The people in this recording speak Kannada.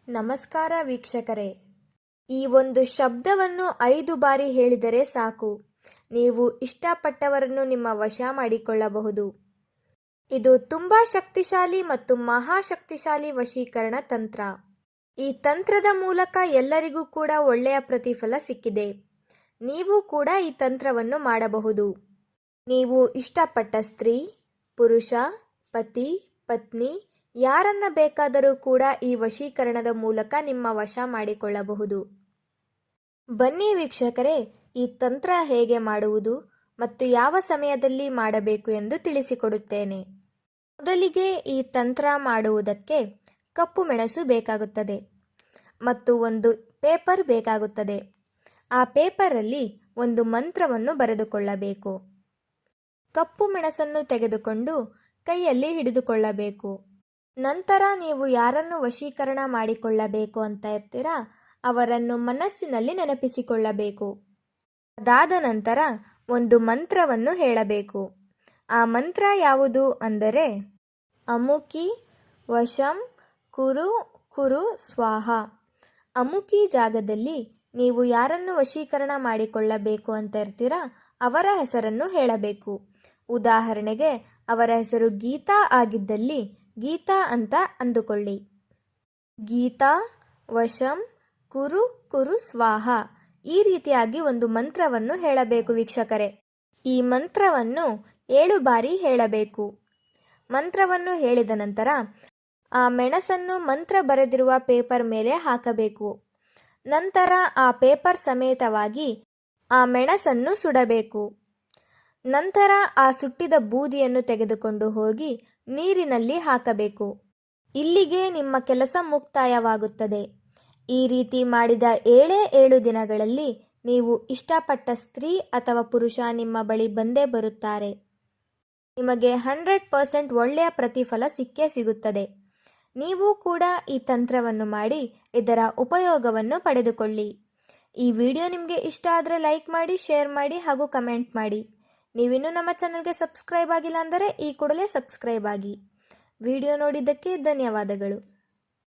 ನಮಸ್ಕಾರ ವೀಕ್ಷಕರೇ, ಈ ಒಂದು ಶಬ್ದವನ್ನು 5 ಬಾರಿ ಹೇಳಿದರೆ ಸಾಕು, ನೀವು ಇಷ್ಟಪಟ್ಟವರನ್ನು ನಿಮ್ಮ ವಶ ಮಾಡಿಕೊಳ್ಳಬಹುದು. ಇದು ತುಂಬಾ ಶಕ್ತಿಶಾಲಿ ಮತ್ತು ಮಹಾಶಕ್ತಿಶಾಲಿ ವಶೀಕರಣ ತಂತ್ರ. ಈ ತಂತ್ರದ ಮೂಲಕ ಎಲ್ಲರಿಗೂ ಕೂಡ ಒಳ್ಳೆಯ ಪ್ರತಿಫಲ ಸಿಕ್ಕಿದೆ. ನೀವು ಕೂಡ ಈ ತಂತ್ರವನ್ನು ಮಾಡಬಹುದು. ನೀವು ಇಷ್ಟಪಟ್ಟ ಸ್ತ್ರೀ, ಪುರುಷ, ಪತಿ, ಪತ್ನಿ ಯಾರನ್ನ ಬೇಕಾದರೂ ಕೂಡ ಈ ವಶೀಕರಣದ ಮೂಲಕ ನಿಮ್ಮ ವಶ ಮಾಡಿಕೊಳ್ಳಬಹುದು. ಬನ್ನಿ ವೀಕ್ಷಕರೇ, ಈ ತಂತ್ರ ಹೇಗೆ ಮಾಡುವುದು ಮತ್ತು ಯಾವ ಸಮಯದಲ್ಲಿ ಮಾಡಬೇಕು ಎಂದು ತಿಳಿಸಿಕೊಡುತ್ತೇನೆ. ಮೊದಲಿಗೆ ಈ ತಂತ್ರ ಮಾಡುವುದಕ್ಕೆ ಕಪ್ಪು ಮೆಣಸು ಬೇಕಾಗುತ್ತದೆ ಮತ್ತು ಒಂದು ಪೇಪರ್ ಬೇಕಾಗುತ್ತದೆ. ಆ ಪೇಪರಲ್ಲಿ ಒಂದು ಮಂತ್ರವನ್ನು ಬರೆದುಕೊಳ್ಳಬೇಕು. ಕಪ್ಪು ಮೆಣಸನ್ನು ತೆಗೆದುಕೊಂಡು ಕೈಯಲ್ಲಿ ಹಿಡಿದುಕೊಳ್ಳಬೇಕು. ನಂತರ ನೀವು ಯಾರನ್ನು ವಶೀಕರಣ ಮಾಡಿಕೊಳ್ಳಬೇಕು ಅಂತ ಇರ್ತೀರಾ ಅವರನ್ನು ಮನಸ್ಸಿನಲ್ಲಿ ನೆನಪಿಸಿಕೊಳ್ಳಬೇಕು. ಅದಾದ ನಂತರ ಒಂದು ಮಂತ್ರವನ್ನು ಹೇಳಬೇಕು. ಆ ಮಂತ್ರ ಯಾವುದು ಅಂದರೆ ಅಮುಕಿ ವಶಂ ಕುರು ಕುರು ಸ್ವಾಹ. ಅಮುಕಿ ಜಾಗದಲ್ಲಿ ನೀವು ಯಾರನ್ನು ವಶೀಕರಣ ಮಾಡಿಕೊಳ್ಳಬೇಕು ಅಂತ ಇರ್ತೀರಾ ಅವರ ಹೆಸರನ್ನು ಹೇಳಬೇಕು. ಉದಾಹರಣೆಗೆ ಅವರ ಹೆಸರು ಗೀತಾ ಆಗಿದ್ದಲ್ಲಿ ಗೀತಾ ಅಂತ ಅಂದುಕೊಳ್ಳಿ. ಗೀತಾ ವಶಂ ಕುರು ಕುರು ಸ್ವಾಹ. ಈ ರೀತಿಯಾಗಿ ಒಂದು ಮಂತ್ರವನ್ನು ಹೇಳಬೇಕು ವೀಕ್ಷಕರೇ. ಈ ಮಂತ್ರವನ್ನು 7 ಬಾರಿ ಹೇಳಬೇಕು. ಮಂತ್ರವನ್ನು ಹೇಳಿದ ನಂತರ ಆ ಮೆಣಸನ್ನು ಮಂತ್ರ ಬರೆದಿರುವ ಪೇಪರ್ ಮೇಲೆ ಹಾಕಬೇಕು. ನಂತರ ಆ ಪೇಪರ್ ಸಮೇತವಾಗಿ ಆ ಮೆಣಸನ್ನು ಸುಡಬೇಕು. ನಂತರ ಆ ಸುಟ್ಟಿದ ಬೂದಿಯನ್ನು ತೆಗೆದುಕೊಂಡು ಹೋಗಿ ನೀರಿನಲ್ಲಿ ಹಾಕಬೇಕು. ಇಲ್ಲಿಗೆ ನಿಮ್ಮ ಕೆಲಸ ಮುಕ್ತಾಯವಾಗುತ್ತದೆ. ಈ ರೀತಿ ಮಾಡಿದ 7 ದಿನಗಳಲ್ಲಿ ನೀವು ಇಷ್ಟಪಟ್ಟ ಸ್ತ್ರೀ ಅಥವಾ ಪುರುಷ ನಿಮ್ಮ ಬಳಿ ಬಂದೇ ಬರುತ್ತಾರೆ. ನಿಮಗೆ 100% ಒಳ್ಳೆಯ ಪ್ರತಿಫಲ ಸಿಕ್ಕೇ ಸಿಗುತ್ತದೆ. ನೀವು ಕೂಡ ಈ ತಂತ್ರವನ್ನು ಮಾಡಿ ಇದರ ಉಪಯೋಗವನ್ನು ಪಡೆದುಕೊಳ್ಳಿ. ಈ ವಿಡಿಯೋ ನಿಮಗೆ ಇಷ್ಟ ಆದರೆ ಲೈಕ್ ಮಾಡಿ, ಶೇರ್ ಮಾಡಿ ಹಾಗೂ ಕಮೆಂಟ್ ಮಾಡಿ. ನೀವಿನ್ನೂ ನಮ್ಮ ಚಾನಲ್ಗೆ ಸಬ್ಸ್ಕ್ರೈಬ್ ಆಗಿಲ್ಲ ಅಂದರೆ ಈ ಕೂಡಲೇ ಸಬ್ಸ್ಕ್ರೈಬ್ ಆಗಿ. ವಿಡಿಯೋ ನೋಡಿದ್ದಕ್ಕೆ ಧನ್ಯವಾದಗಳು.